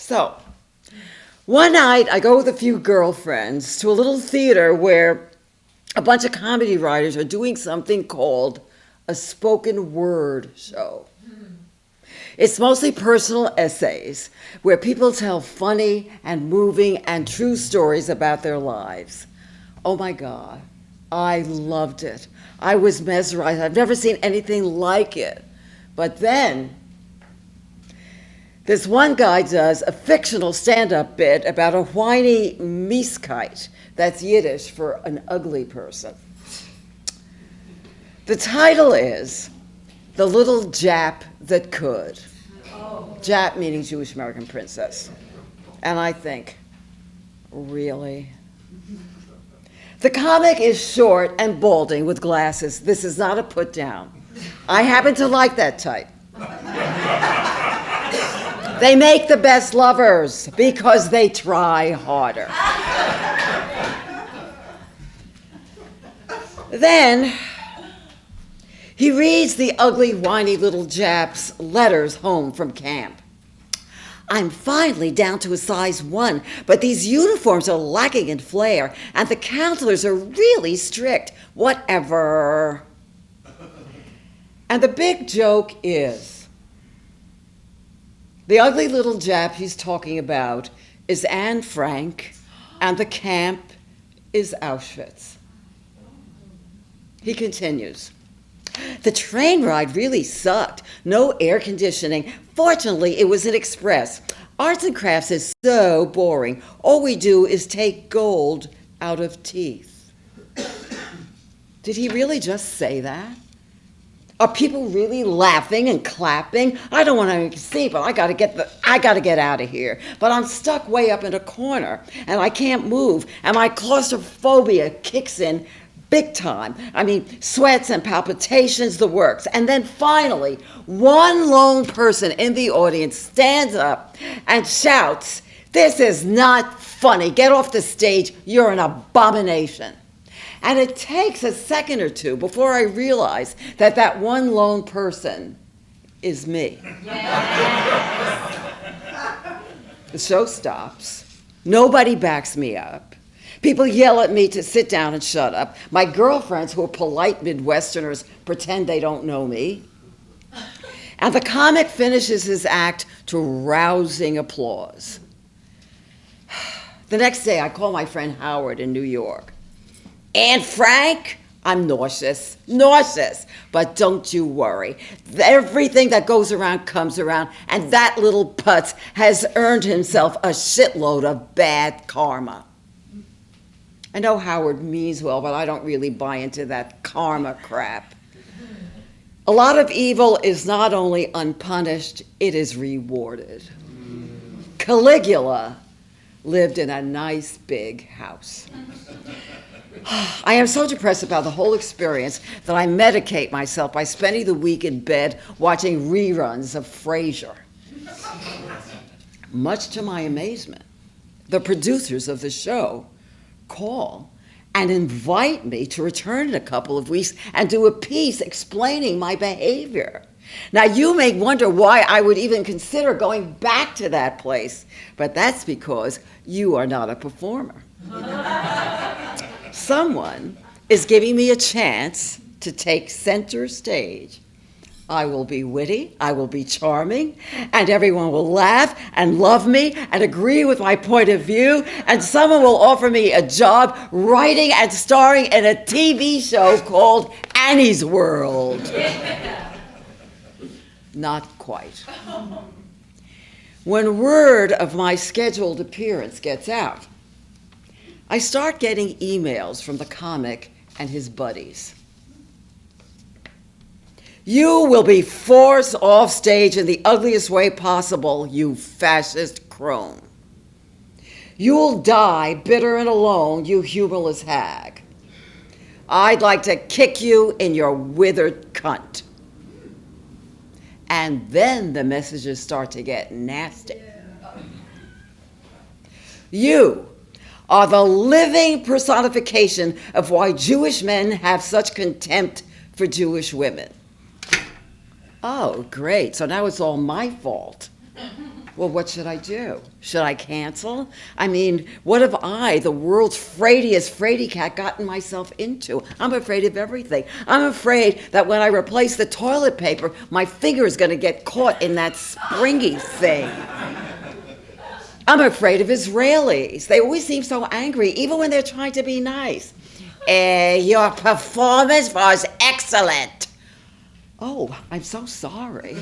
So, one night I go with a few girlfriends to a little theater where a bunch of comedy writers are doing something called a spoken word show. It's mostly personal essays where people tell funny and moving and true stories about their lives. Oh my God, I loved it. I was mesmerized. I've never seen anything like it. But then, this one guy does a fictional stand-up bit about a whiny mieskite. That's Yiddish for an ugly person. The title is The Little Jap That Could. Jap meaning Jewish American princess. And I think, really? The comic is short and balding with glasses. This is not a put down. I happen to like that type. They make the best lovers because they try harder. Then he reads the ugly, whiny little Jap's letters home from camp. I'm finally down to a size 1, but these uniforms are lacking in flair, and the counselors are really strict. Whatever. And the big joke is, the ugly little Jap he's talking about is Anne Frank, and the camp is Auschwitz. He continues. The train ride really sucked. No air conditioning. Fortunately, it was an express. Arts and crafts is so boring. All we do is take gold out of teeth. Did he really just say that? Are people really laughing and clapping? I don't want to see, but I got to get out of here. But I'm stuck way up in a corner, and I can't move, and my claustrophobia kicks in big time. I mean, sweats and palpitations, the works. And then finally, one lone person in the audience stands up and shouts, "This is not funny. Get off the stage. You're an abomination." And it takes a second or two before I realize that that one lone person is me. The show stops. Nobody backs me up. People yell at me to sit down and shut up. My girlfriends, who are polite Midwesterners, pretend they don't know me. And the comic finishes his act to rousing applause. The next day, I call my friend Howard in New York. "Aunt Frank, I'm nauseous, but don't you worry. Everything that goes around comes around, and that little putz has earned himself a shitload of bad karma." I know Howard means well, but I don't really buy into that karma crap. A lot of evil is not only unpunished, it is rewarded. Caligula lived in a nice big house. I am so depressed about the whole experience that I medicate myself by spending the week in bed watching reruns of Frasier. Much to my amazement, the producers of the show call and invite me to return in a couple of weeks and do a piece explaining my behavior. Now, you may wonder why I would even consider going back to that place, but that's because you are not a performer. Someone is giving me a chance to take center stage. I will be witty, I will be charming, and everyone will laugh and love me and agree with my point of view, and someone will offer me a job writing and starring in a TV show called Annie's World. Not quite. When word of my scheduled appearance gets out, I start getting emails from the comic and his buddies. "You will be forced off stage in the ugliest way possible, you fascist crone. You'll die bitter and alone, you humorless hag. I'd like to kick you in your withered cunt." And then the messages start to get nasty. "You are the living personification of why Jewish men have such contempt for Jewish women." Oh, great. So now it's all my fault. Well, what should I do? Should I cancel? I mean, what have I, the world's fraidiest fraidy cat, gotten myself into? I'm afraid of everything. I'm afraid that when I replace the toilet paper, my finger is going to get caught in that springy thing. I'm afraid of Israelis. They always seem so angry, even when they're trying to be nice. Your performance was excellent. Oh, I'm so sorry.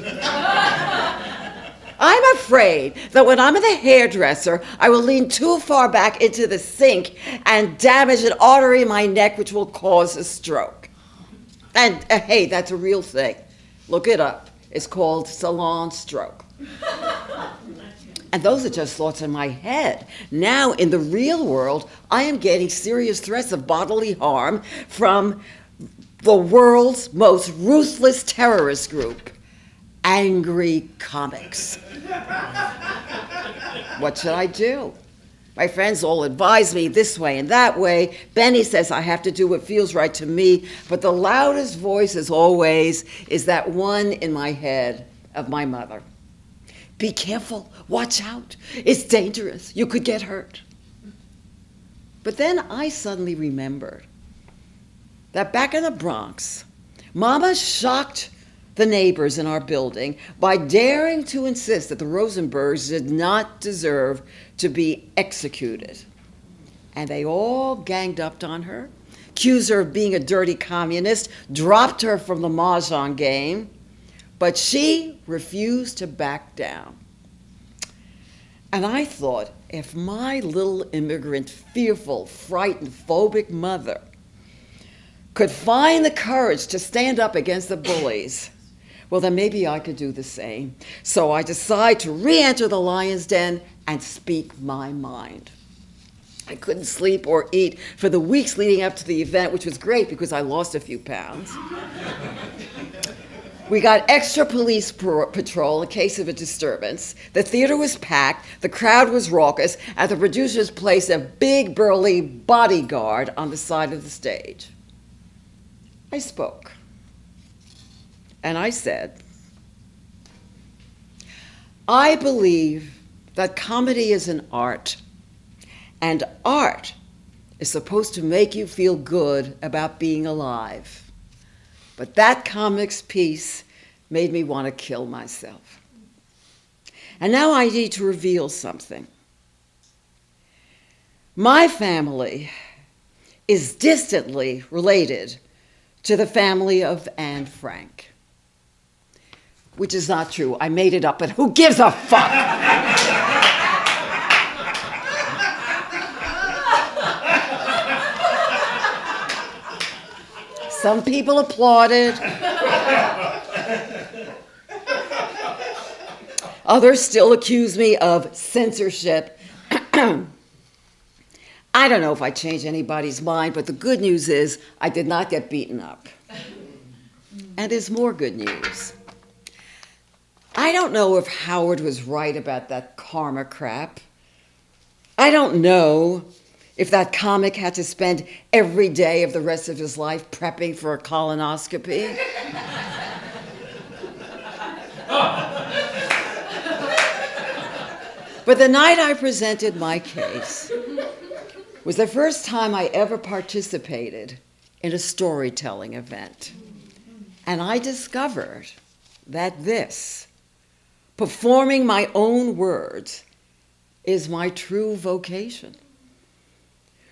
I'm afraid that when I'm at the hairdresser, I will lean too far back into the sink and damage an artery in my neck, which will cause a stroke. And hey, that's a real thing. Look it up. It's called salon stroke. And those are just thoughts in my head. Now, in the real world, I am getting serious threats of bodily harm from the world's most ruthless terrorist group, Angry Comics. What should I do? My friends all advise me this way and that way. Benny says I have to do what feels right to me, but the loudest voice, as always, is that one in my head of my mother. Be careful, watch out, it's dangerous, you could get hurt. But then I suddenly remembered that back in the Bronx, Mama shocked the neighbors in our building by daring to insist that the Rosenbergs did not deserve to be executed. And they all ganged up on her, accused her of being a dirty communist, dropped her from the mahjong game, but she refused to back down. And I thought, if my little immigrant, fearful, frightened, phobic mother could find the courage to stand up against the bullies, well, then maybe I could do the same. So I decide to re-enter the lion's den and speak my mind. I couldn't sleep or eat for the weeks leading up to the event, which was great because I lost a few pounds. We got extra police patrol in case of a disturbance. The theater was packed, the crowd was raucous, and the producers placed a big burly bodyguard on the side of the stage. I spoke, and I said, I believe that comedy is an art, and art is supposed to make you feel good about being alive. But that comics piece made me want to kill myself. And now I need to reveal something. My family is distantly related to the family of Anne Frank, which is not true. I made it up, but who gives a fuck? Some people applauded. Others still accuse me of censorship. I don't know if I changed anybody's mind, but the good news is I did not get beaten up. And there's more good news. I don't know if Howard was right about that karma crap. I don't know if that comic had to spend every day of the rest of his life prepping for a colonoscopy. But the night I presented my case was the first time I ever participated in a storytelling event. And I discovered that this, performing my own words, is my true vocation.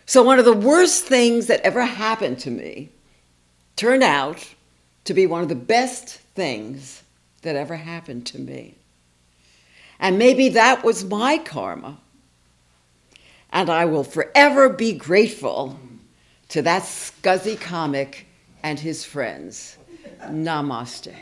So one of the worst things that ever happened to me turned out to be one of the best things that ever happened to me. And maybe that was my karma. And I will forever be grateful to that scuzzy comic and his friends. Namaste.